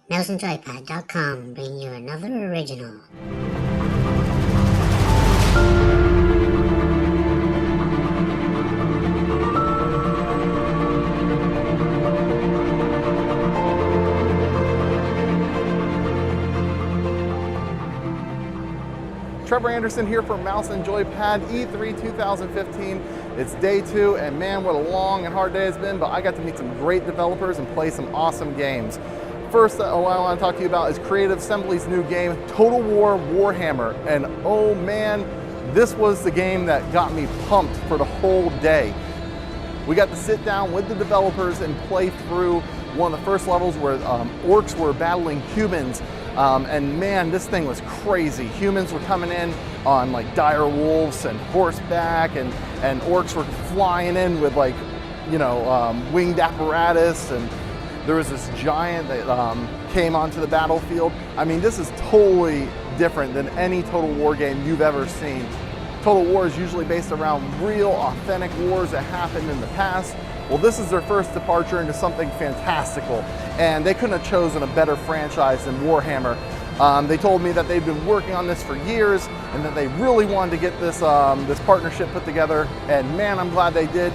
NelsonJoypad.com bring you another original. Trevor Anderson here for Mouse and Joypad E3 2015. It's day 2, and man, what a long and hard day it's been, but I got to meet some great developers and play some awesome games. First, what I want to talk to you about is Creative Assembly's new game, Total War Warhammer. And oh man, this was the game that got me pumped for the whole day. We got to sit down with the developers and play through one of the first levels where orcs were battling humans. And man, this thing was crazy. Humans were coming in on like dire wolves and horseback, and orcs were flying in with like, winged apparatus, and there was this giant that came onto the battlefield. I mean, this is totally different than any Total War game you've ever seen. Total War is usually based around real, authentic wars that happened in the past. Well, this is their first departure into something fantastical, and they couldn't have chosen a better franchise than Warhammer. They told me that they've been working on this for years and that they really wanted to get this, this partnership put together, and man, I'm glad they did.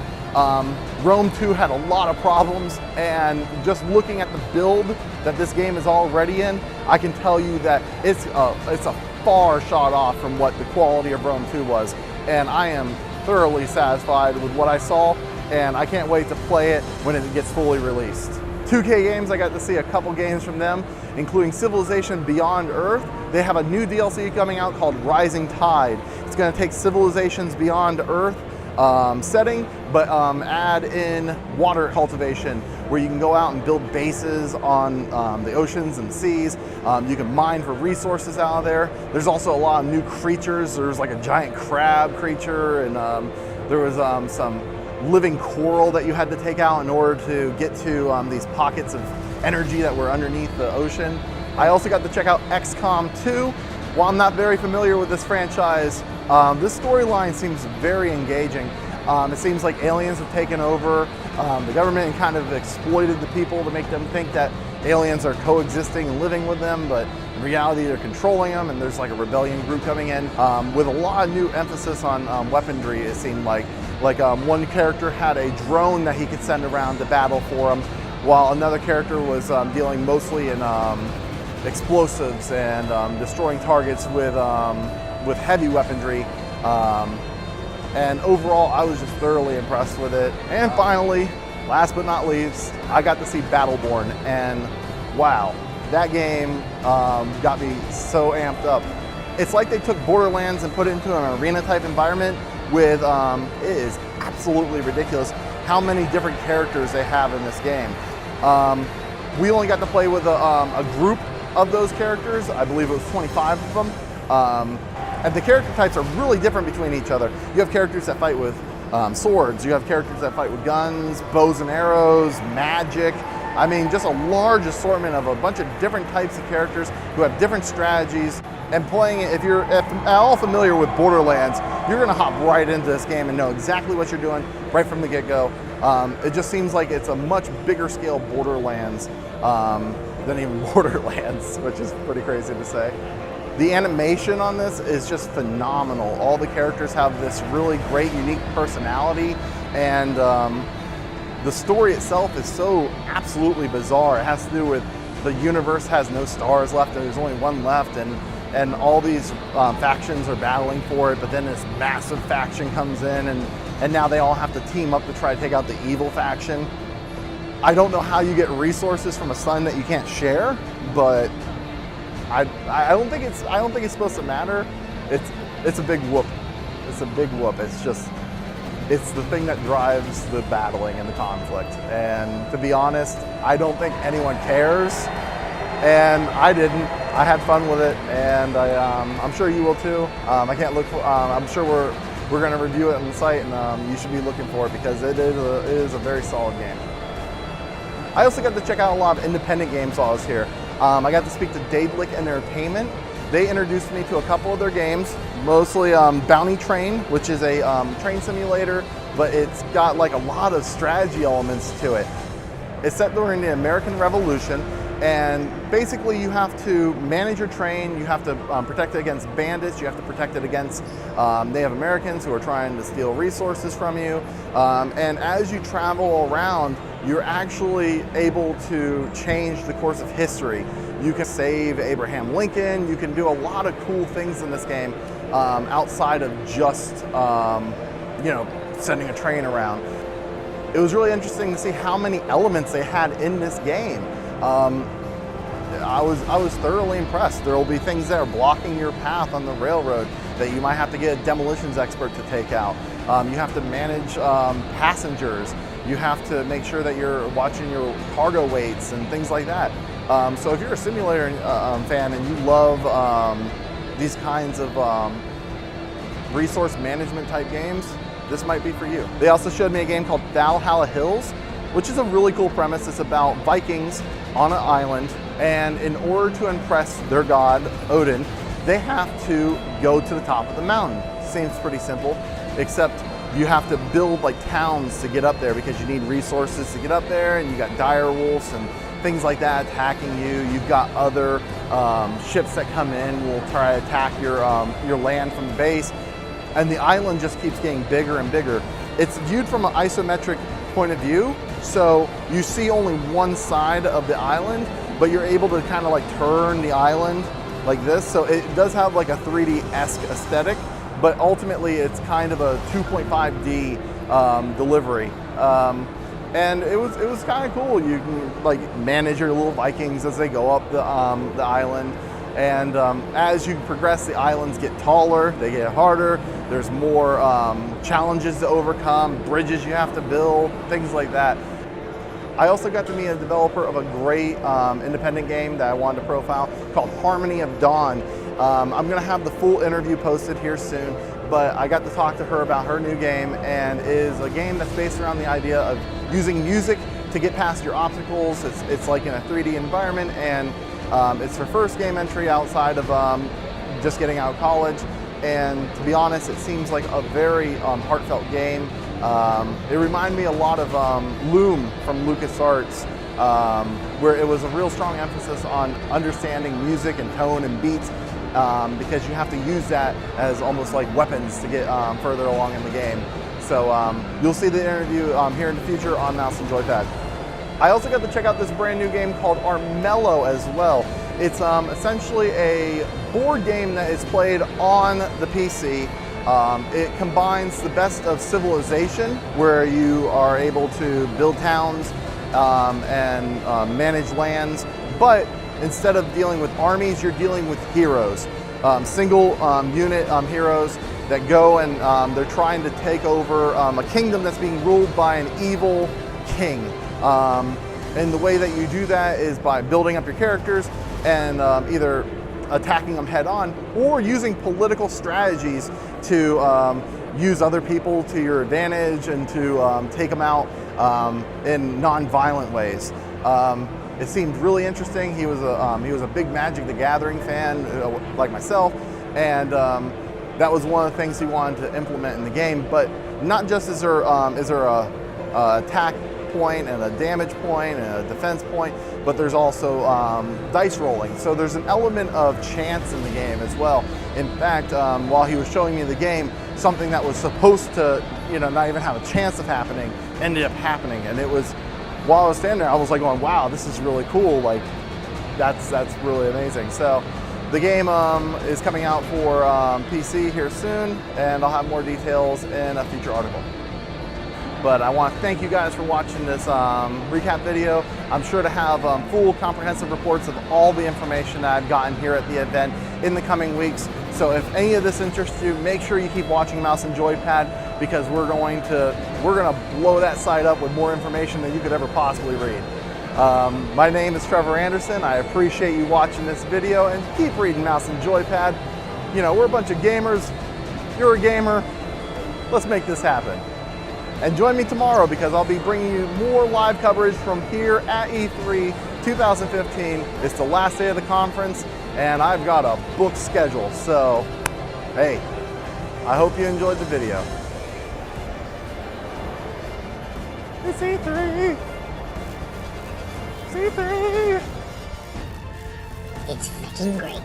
Rome 2 had a lot of problems, and just looking at the build that this game is already in, I can tell you that it's a far shot off from what the quality of Rome 2 was, and I am thoroughly satisfied with what I saw, and I can't wait to play it when it gets fully released. 2K Games, I got to see a couple games from them, including Civilization Beyond Earth. They have a new DLC coming out called Rising Tide. It's going to take Civilizations Beyond Earth setting, but add in water cultivation, where you can go out and build bases on the oceans and seas. You can mine for resources out of there. There's also a lot of new creatures. There's like a giant crab creature, and there was some living coral that you had to take out in order to get to these pockets of energy that were underneath the ocean. I also got to check out XCOM 2. While I'm not very familiar with this franchise, this storyline seems very engaging. It seems like aliens have taken over the government and kind of exploited the people to make them think that aliens are coexisting and living with them, but in reality they're controlling them, and there's like a rebellion group coming in with a lot of new emphasis on weaponry. It seemed like one character had a drone that he could send around to battle for him, while another character was dealing mostly in explosives and destroying targets with heavy weaponry. And overall, I was just thoroughly impressed with it. And finally, last but not least, I got to see Battleborn, and wow, that game got me so amped up. It's like they took Borderlands and put it into an arena type environment with, it is absolutely ridiculous how many different characters they have in this game. We only got to play with a group of those characters. I believe it was 25 of them. And the character types are really different between each other. You have characters that fight with swords. You have characters that fight with guns, bows and arrows, magic. I mean, just a large assortment of a bunch of different types of characters who have different strategies. And playing it, if you're at all familiar with Borderlands, you're gonna hop right into this game and know exactly what you're doing right from the get-go. It just seems like it's a much bigger scale Borderlands than even Borderlands, which is pretty crazy to say. The animation on this is just phenomenal. All the characters have this really great, unique personality, and the story itself is so absolutely bizarre. It has to do with the universe has no stars left, and there's only one left, and all these factions are battling for it, but then this massive faction comes in, and now they all have to team up to try to take out the evil faction. I don't know how you get resources from a sun that you can't share, but I don't think it's supposed to matter. It's a big whoop. It's a big whoop. It's the thing that drives the battling and the conflict. And to be honest, I don't think anyone cares. And I didn't. I had fun with it, and I'm sure you will too. I can't look for. I'm sure we're going to review it on the site, and you should be looking for it because it is a very solid game. I also got to check out a lot of independent games while I was here. I got to speak to Daedalic Entertainment. They introduced me to a couple of their games, mostly Bounty Train, which is a train simulator, but it's got like a lot of strategy elements to it. It's set during the American Revolution, And basically you have to manage your train, you have to protect it against bandits, you have to protect it against Native Americans who are trying to steal resources from you. And as you travel around, you're actually able to change the course of history. You can save Abraham Lincoln, you can do a lot of cool things in this game outside of just sending a train around. It was really interesting to see how many elements they had in this game. I was thoroughly impressed. There will be things that are blocking your path on the railroad that you might have to get a demolitions expert to take out. You have to manage passengers. You have to make sure that you're watching your cargo weights and things like that. So if you're a simulator fan and you love these kinds of resource management type games, this might be for you. They also showed me a game called Valhalla Hills, which is a really cool premise. It's about Vikings on an island, and in order to impress their god, Odin, they have to go to the top of the mountain. Seems pretty simple, except you have to build like towns to get up there because you need resources to get up there, and you got dire wolves and things like that attacking you. You've got other ships that come in, will try to attack your land from the base, and the island just keeps getting bigger and bigger. It's viewed from an isometric point of view, so you see only one side of the island, but you're able to kind of like turn the island like this, so it does have like a 3D-esque aesthetic, but ultimately it's kind of a 2.5D delivery. And it was kind of cool. You can like manage your little Vikings as they go up the island. And as you progress, the islands get taller, they get harder, there's more challenges to overcome, bridges you have to build, things like that. I also got to meet a developer of a great independent game that I wanted to profile called Harmony of Dawn. I'm gonna have the full interview posted here soon, but I got to talk to her about her new game, and it is a game that's based around the idea of using music to get past your obstacles. It's like in a 3D environment, and it's her first game entry outside of just getting out of college. And to be honest, it seems like a very heartfelt game. It reminded me a lot of Loom from LucasArts, where it was a real strong emphasis on understanding music and tone and beats, because you have to use that as almost like weapons to get further along in the game. So you'll see the interview here in the future on Mouse and Joypad. I also got to check out this brand new game called Armello as well. It's essentially a board game that is played on the PC. It combines the best of Civilization, where you are able to build towns and manage lands, but instead of dealing with armies, you're dealing with heroes, single unit heroes that go and they're trying to take over a kingdom that's being ruled by an evil king. And the way that you do that is by building up your characters and either attacking them head on or using political strategies to use other people to your advantage and to take them out in non-violent ways. It seemed really interesting. He was a big Magic the Gathering fan like myself, and that was one of the things he wanted to implement in the game. But not just is there a attack point and a damage point and a defense point, but there's also dice rolling. So there's an element of chance in the game as well. In fact, while he was showing me the game, something that was supposed to, not even have a chance of happening ended up happening. And it was, while I was standing there, I was like going, wow, this is really cool. Like, that's really amazing. So the game is coming out for PC here soon, and I'll have more details in a future article. But I want to thank you guys for watching this recap video. I'm sure to have full comprehensive reports of all the information that I've gotten here at the event in the coming weeks. So if any of this interests you, make sure you keep watching Mouse and Joypad, because we're gonna blow that site up with more information than you could ever possibly read. My name is Trevor Anderson. I appreciate you watching this video, and keep reading Mouse and Joypad. We're a bunch of gamers. You're a gamer. Let's make this happen. And join me tomorrow, because I'll be bringing you more live coverage from here at E3 2015. It's the last day of the conference, and I've got a booked schedule. So, hey, I hope you enjoyed the video. It's E3! It's E3! It's fucking great.